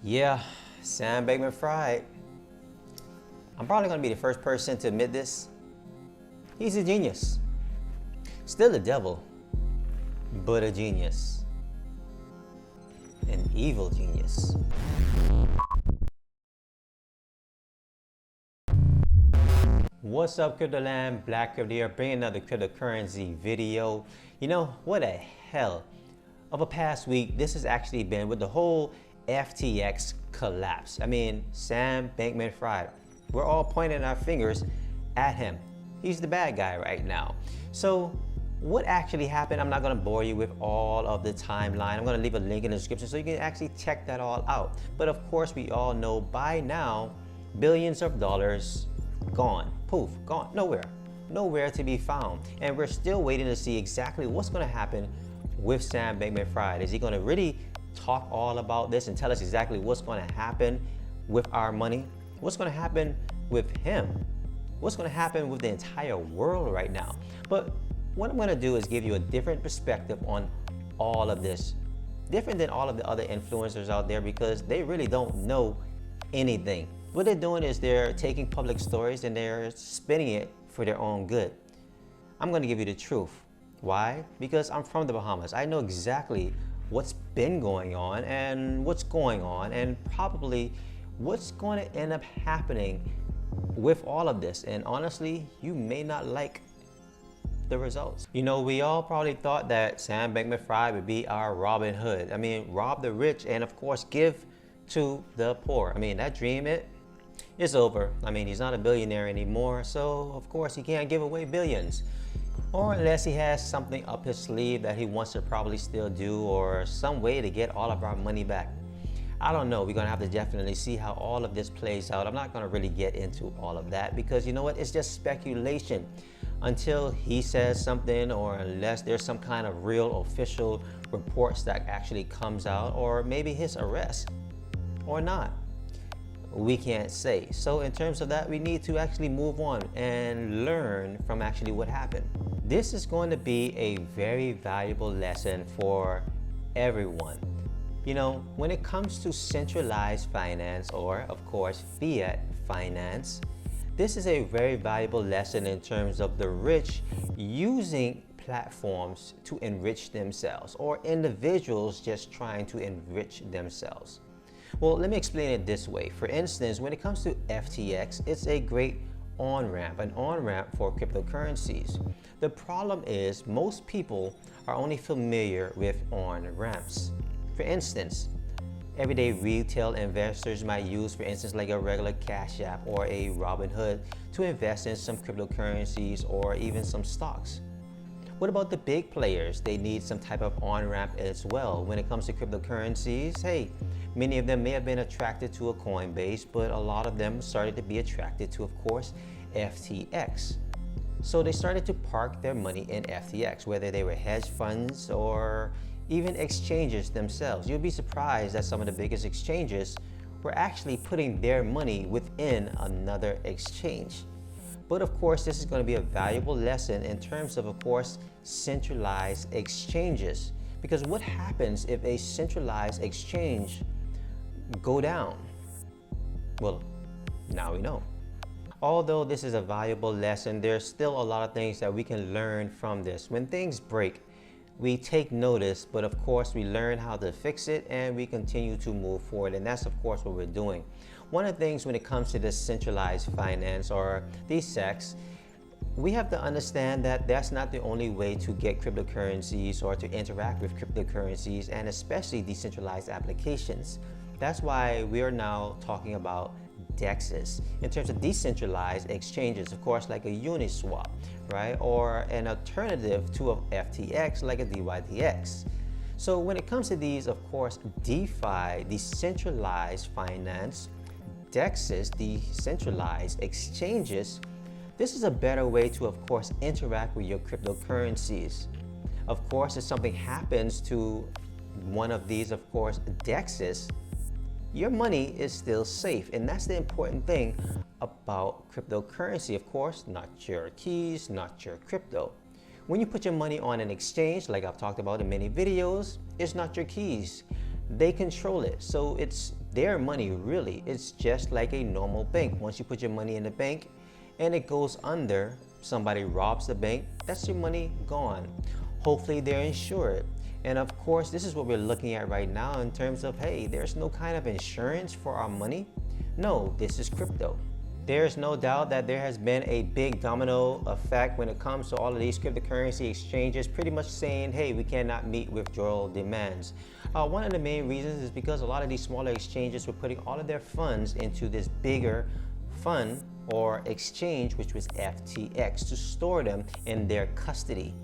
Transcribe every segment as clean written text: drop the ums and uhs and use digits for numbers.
Yeah, Sam Bankman-Fried. I'm probably going to be the first person to admit this. He's a genius. Still a devil, but a genius. An evil genius. What's up, Cryptoland? Black Crypto here, bringing another cryptocurrency video. You know, what a hell of a past week this has actually been with the whole FTX collapse. I mean, Sam Bankman-Fried. We're all pointing our fingers at him. He's the bad guy right now. So what actually happened? I'm not going to bore you with all of the timeline. I'm going to leave a link in the description so you can actually check that all out. But of course, we all know by now, billions of dollars gone, poof, gone, nowhere to be found. And we're still waiting to see exactly what's going to happen with Sam Bankman-Fried. Is he going to really talk all about this and tell us exactly what's going to happen with our money? What's going to happen with him? What's going to happen with the entire world right now? But what I'm going to do is give you a different perspective on all of this, different than all of the other influencers out there, because they really don't know anything. What they're doing is they're taking public stories and they're spinning it for their own good. I'm going to give you the truth. Why? Because I'm from the Bahamas. I know exactly what's been going on and what's going on and probably what's going to end up happening with all of this. And honestly, you may not like the results. You know, we all probably thought that Sam Bankman-Fried would be our Robin Hood. I mean, rob the rich and of course give to the poor. I mean, that dream, it's over. I mean, he's not a billionaire anymore, so of course he can't give away billions. Or unless he has something up his sleeve that he wants to probably still do, or some way to get all of our money back. I don't know. We're going to have to definitely see how all of this plays out. I'm not going to really get into all of that because you know what? It's just speculation until he says something, or unless there's some kind of real official reports that actually comes out, or maybe his arrest or not. We can't say. So in terms of that, we need to actually move on and learn from actually what happened. This is going to be a very valuable lesson for everyone. You know, when it comes to centralized finance, or of course fiat finance, this is a very valuable lesson in terms of the rich using platforms to enrich themselves, or individuals just trying to enrich themselves. Well, let me explain it this way. For instance, when it comes to FTX, it's a great on-ramp, an on-ramp for cryptocurrencies. The problem is most people are only familiar with on-ramps. For instance, everyday retail investors might use, for instance, like a regular Cash App or a Robinhood to invest in some cryptocurrencies or even some stocks. What about the big players? They need some type of on-ramp as well. When it comes to cryptocurrencies, hey, many of them may have been attracted to a Coinbase, but a lot of them started to be attracted to, of course, FTX. So they started to park their money in FTX, whether they were hedge funds or even exchanges themselves. You'll be surprised that some of the biggest exchanges were actually putting their money within another exchange. But of course, this is going to be a valuable lesson in terms of course, centralized exchanges. Because what happens if a centralized exchange go down? Well, now we know. Although this is a valuable lesson, there's still a lot of things that we can learn from this. When things break, we take notice, but of course we learn how to fix it and we continue to move forward. And that's of course what we're doing. One of the things when it comes to this centralized finance or these SECs, we have to understand that that's not the only way to get cryptocurrencies or to interact with cryptocurrencies, and especially decentralized applications. That's why we are now talking about DEXs in terms of decentralized exchanges, of course, like a Uniswap, right? Or an alternative to a FTX like a DYDX. So when it comes to these, of course, DeFi, decentralized finance, DEXs, decentralized exchanges, this is a better way to, of course, interact with your cryptocurrencies. Of course, if something happens to one of these, of course, DEXs, your money is still safe. And that's the important thing about cryptocurrency. Of course, not your keys, not your crypto. When you put your money on an exchange, like I've talked about in many videos, it's not your keys. They control it. So it's their money really. It's just like a normal bank. Once you put your money in the bank and it goes under, somebody robs the bank, that's your money gone. Hopefully they're insured. And of course, this is what we're looking at right now in terms of, hey, there's no kind of insurance for our money. No, this is crypto. There's no doubt that there has been a big domino effect when it comes to all of these cryptocurrency exchanges pretty much saying, hey, we cannot meet withdrawal demands. One of the main reasons is because a lot of these smaller exchanges were putting all of their funds into this bigger fund or exchange, which was FTX, to store them in their custody.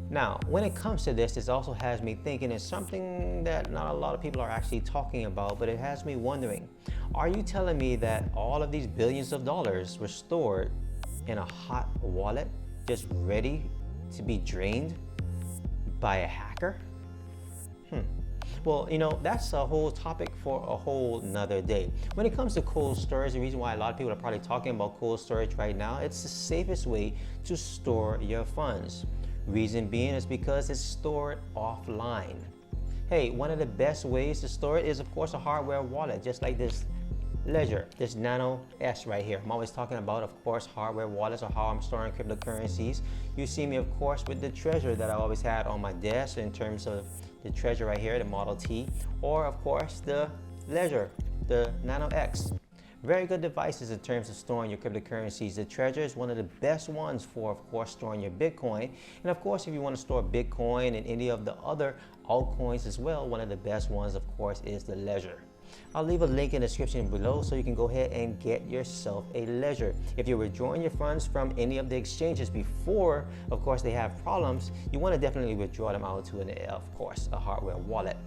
Now, when it comes to this also has me thinking, it's something that not a lot of people are actually talking about, but it has me wondering, are you telling me that all of these billions of dollars were stored in a hot wallet, just ready to be drained by a hacker? Well, that's a whole topic for a whole nother day. When it comes to cold storage, the reason why a lot of people are probably talking about cold storage right now, it's the safest way to store your funds. Reason being is because it's stored offline. Hey, one of the best ways to store it is, of course, a hardware wallet, just like this Ledger, this Nano S right here. I'm always talking about, of course, hardware wallets or how I'm storing cryptocurrencies. You see me, of course, with the Treasure that I always had on my desk in terms of the Treasure right here, the Model T, or of course the Ledger, the Nano X. Very good devices in terms of storing your cryptocurrencies. The Treasure is one of the best ones for, of course, storing your Bitcoin. And of course, if you want to store Bitcoin and any of the other altcoins as well, one of the best ones, of course, is the Ledger. I'll leave a link in the description below so you can go ahead and get yourself a Ledger. If you're withdrawing your funds from any of the exchanges before, of course, they have problems, you want to definitely withdraw them out to, of course, a hardware wallet.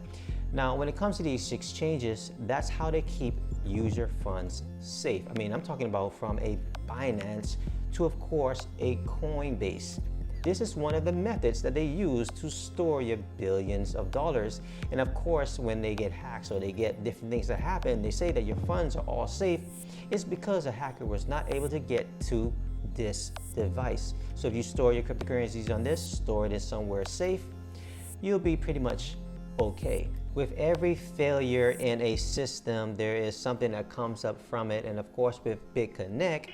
Now, when it comes to these exchanges, that's how they keep user funds safe. I mean, I'm talking about from a Binance to, of course, a Coinbase. This is one of the methods that they use to store your billions of dollars. And of course, when they get hacked or they get different things that happen, they say that your funds are all safe. It's because a hacker was not able to get to this device. So if you store your cryptocurrencies on this, store it in somewhere safe, you'll be pretty much okay. With every failure in a system, there is something that comes up from it. And of course, with BitConnect,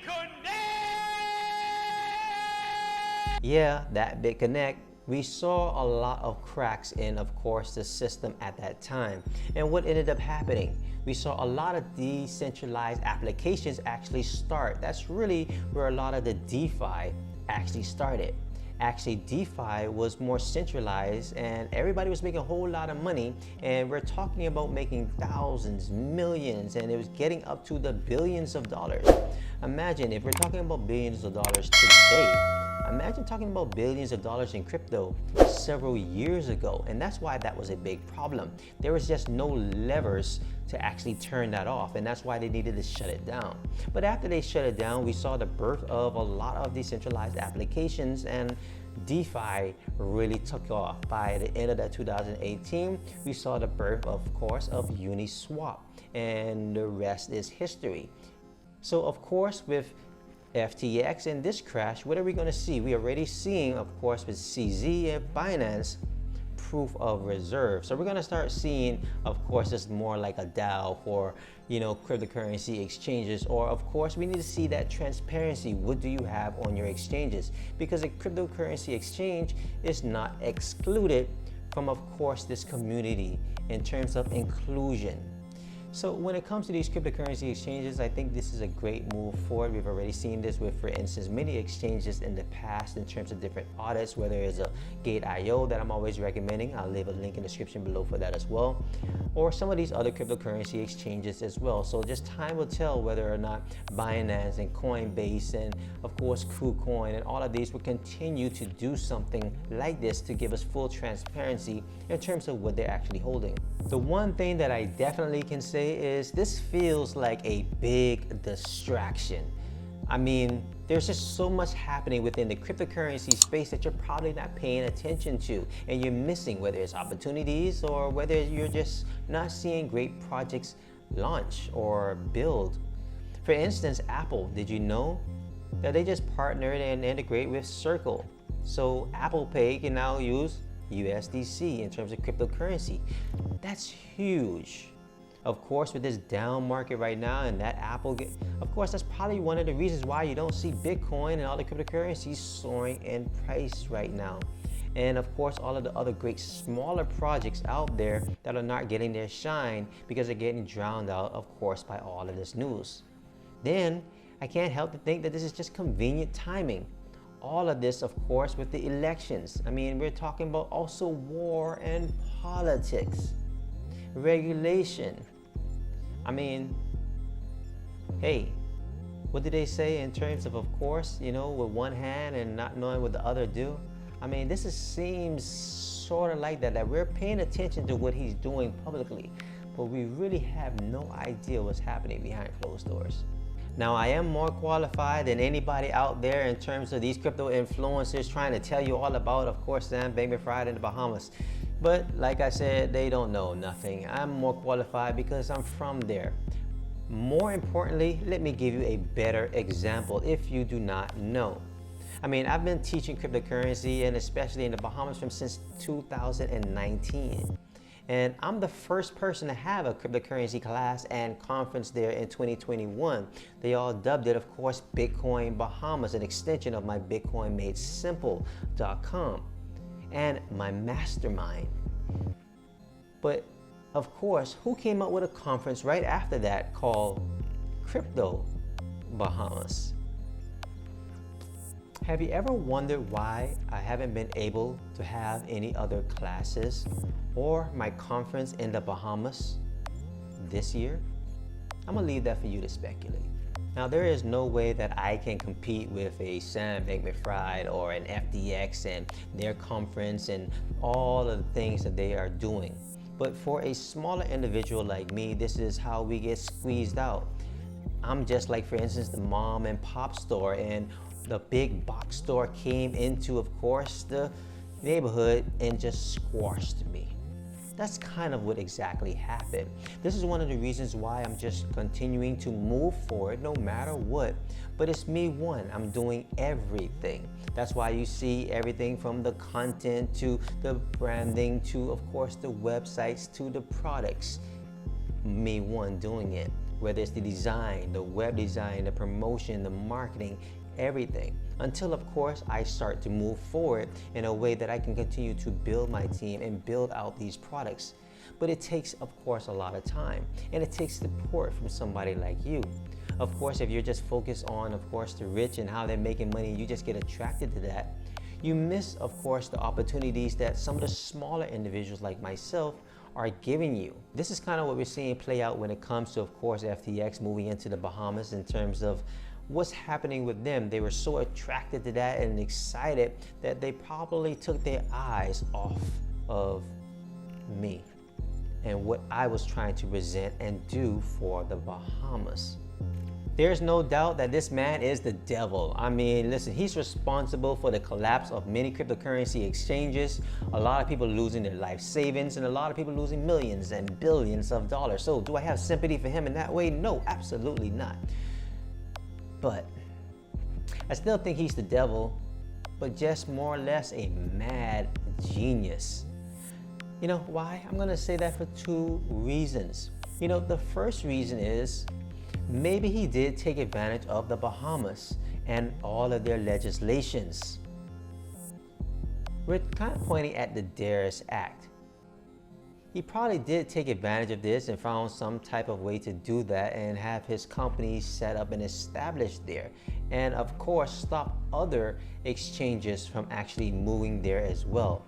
yeah, that BitConnect, we saw a lot of cracks in, of course, the system at that time. And what ended up happening? We saw a lot of decentralized applications actually start. That's really where a lot of the DeFi actually started. Actually, DeFi was more centralized and everybody was making a whole lot of money, and we're talking about making thousands, millions, and it was getting up to the billions of dollars. Imagine if we're talking about billions of dollars today, imagine talking about billions of dollars in crypto several years ago, and that's why that was a big problem. There was just no levers to actually turn that off, and that's why they needed to shut it down. But after they shut it down, we saw the birth of a lot of decentralized applications, and DeFi really took off. By the end of that 2018, we saw the birth, of course, of Uniswap, and the rest is history. So of course, with FTX and this crash, what are we going to see? We are already seeing, of course, with CZ and Binance, proof of reserve. So we're going to start seeing, of course, this more like a DAO for, cryptocurrency exchanges. Or of course, we need to see that transparency. What do you have on your exchanges? Because a cryptocurrency exchange is not excluded from, of course, this community in terms of inclusion. So when it comes to these cryptocurrency exchanges, I think this is a great move forward. We've already seen this with, for instance, many exchanges in the past in terms of different audits, whether it's a Gate.io that I'm always recommending. I'll leave a link in the description below for that as well, or some of these other cryptocurrency exchanges as well. So just time will tell whether or not Binance and Coinbase and, of course, KuCoin and all of these will continue to do something like this to give us full transparency in terms of what they're actually holding. The one thing that I definitely can say is this feels like a big distraction. I mean, there's just so much happening within the cryptocurrency space that you're probably not paying attention to, and you're missing, whether it's opportunities or whether you're just not seeing great projects launch or build. For instance, Apple, did you know that they just partnered and integrate with Circle? So Apple Pay can now use USDC in terms of cryptocurrency. That's huge. Of course, with this down market right now and that of course, that's probably one of the reasons why you don't see Bitcoin and all the cryptocurrencies soaring in price right now. And of course, all of the other great smaller projects out there that are not getting their shine because they're getting drowned out, of course, by all of this news. Then I can't help to think that this is just convenient timing. All of this, of course, with the elections. I mean, we're talking about also war and politics, regulation. I mean, hey, what did they say in terms of course, with one hand and not knowing what the other do? I mean, seems sort of like that we're paying attention to what he's doing publicly, but we really have no idea what's happening behind closed doors. Now, I am more qualified than anybody out there in terms of these crypto influencers trying to tell you all about, of course, Sam Bankman-Fried in the Bahamas. But like I said, they don't know nothing. I'm more qualified because I'm from there. More importantly, let me give you a better example if you do not know. I mean, I've been teaching cryptocurrency and especially in the Bahamas since 2019. And I'm the first person to have a cryptocurrency class and conference there in 2021. They all dubbed it, of course, Bitcoin Bahamas, an extension of my BitcoinMadeSimple.com and my mastermind. But of course, who came up with a conference right after that called Crypto Bahamas? Have you ever wondered why I haven't been able to have any other classes or my conference in the Bahamas this year? I'm gonna leave that for you to speculate. Now, there is no way that I can compete with a Sam Bankman-Fried or an FTX and their conference and all of the things that they are doing. But for a smaller individual like me, this is how we get squeezed out. I'm just like, for instance, the mom and pop store, and the big box store came into, of course, the neighborhood and just squashed me. That's kind of what exactly happened. This is one of the reasons why I'm just continuing to move forward no matter what. But it's me, I'm doing everything. That's why you see everything from the content to the branding to, of course, the websites to the products. Me, doing it. Whether it's the design, the web design, the promotion, the marketing, everything, until of course I start to move forward in a way that I can continue to build my team and build out these products. But it takes, of course, a lot of time, and it takes support from somebody like you. Of course, if you're just focused on, of course, the rich and how they're making money, you just get attracted to that. You miss, of course, the opportunities that some of the smaller individuals like myself are giving you. This is kind of what we're seeing play out when it comes to, of course, FTX moving into the Bahamas in terms of what's happening with them. They were so attracted to that and excited that they probably took their eyes off of me and what I was trying to present and do for the Bahamas. There's no doubt that this man is the devil. I mean, listen, he's responsible for the collapse of many cryptocurrency exchanges, a lot of people losing their life savings, and a lot of people losing millions and billions of dollars. So do I have sympathy for him in that way? No, absolutely not. But I still think he's the devil, but just more or less a mad genius. You know why? I'm gonna say that for two reasons. The first reason is maybe he did take advantage of the Bahamas and all of their legislations. We're kind of pointing at the DARES Act. He probably did take advantage of this and found some type of way to do that and have his company set up and established there. And of course, stop other exchanges from actually moving there as well.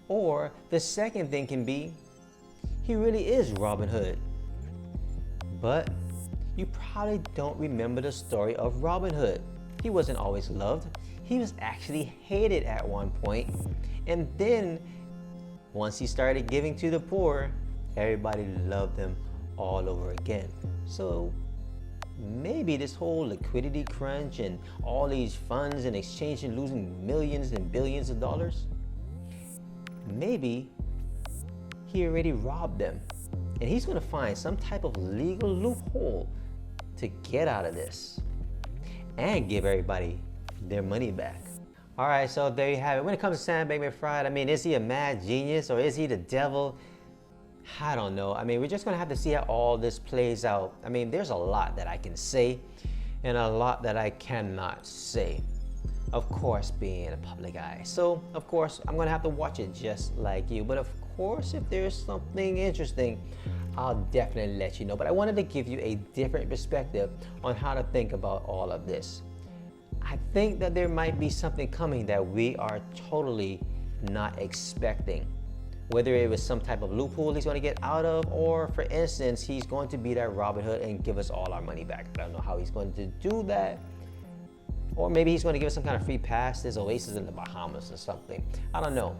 Or the second thing can be, he really is Robin Hood. But you probably don't remember the story of Robin Hood. He wasn't always loved. He was actually hated at one point. And then once he started giving to the poor, everybody loved him all over again. So maybe this whole liquidity crunch and all these funds and exchange and losing millions and billions of dollars, maybe he already robbed them. And he's gonna find some type of legal loophole to get out of this and give everybody their money back. All right, so there you have it. When it comes to Sam Bankman-Fried, I mean, is he a mad genius or is he the devil? I don't know. I mean, we're just gonna have to see how all this plays out. I mean, there's a lot that I can say and a lot that I cannot say. Of course, being a public eye. So, of course, I'm gonna have to watch it just like you. But of course, if there's something interesting, I'll definitely let you know. But I wanted to give you a different perspective on how to think about all of this. I think that there might be something coming that we are totally not expecting. Whether it was some type of loophole he's going to get out of, or for instance, he's going to be that Robin Hood and give us all our money back. I don't know how he's going to do that. Or maybe he's going to give us some kind of free pass, this oasis in the Bahamas or something. I don't know.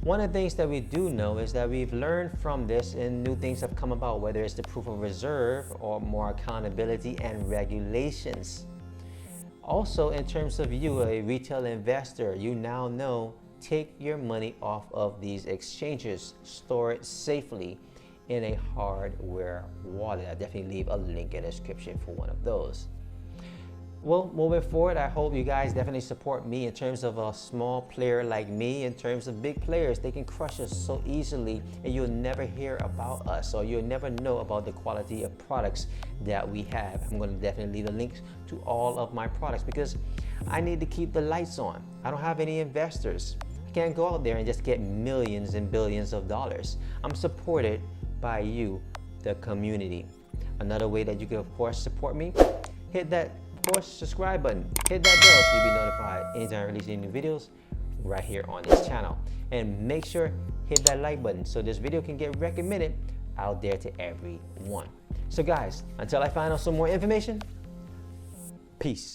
One of the things that we do know is that we've learned from this and new things have come about, whether it's the proof of reserve or more accountability and regulations. Also, in terms of you, a retail investor, you now know, take your money off of these exchanges, store it safely in a hardware wallet. I'll definitely leave a link in the description for one of those. Well, moving forward, I hope you guys definitely support me in terms of a small player like me. In terms of big players, they can crush us so easily and you'll never hear about us, or you'll never know about the quality of products that we have. I'm going to definitely leave the links to all of my products because I need to keep the lights on. I don't have any investors. I can't go out there and just get millions and billions of dollars. I'm supported by you, the community. Another way that you can, of course, support me, hit that subscribe button, hit that bell so you'll be notified anytime I release any new videos right here on this channel. And make sure hit that like button so this video can get recommended out there to everyone. So guys, until I find out some more information, peace.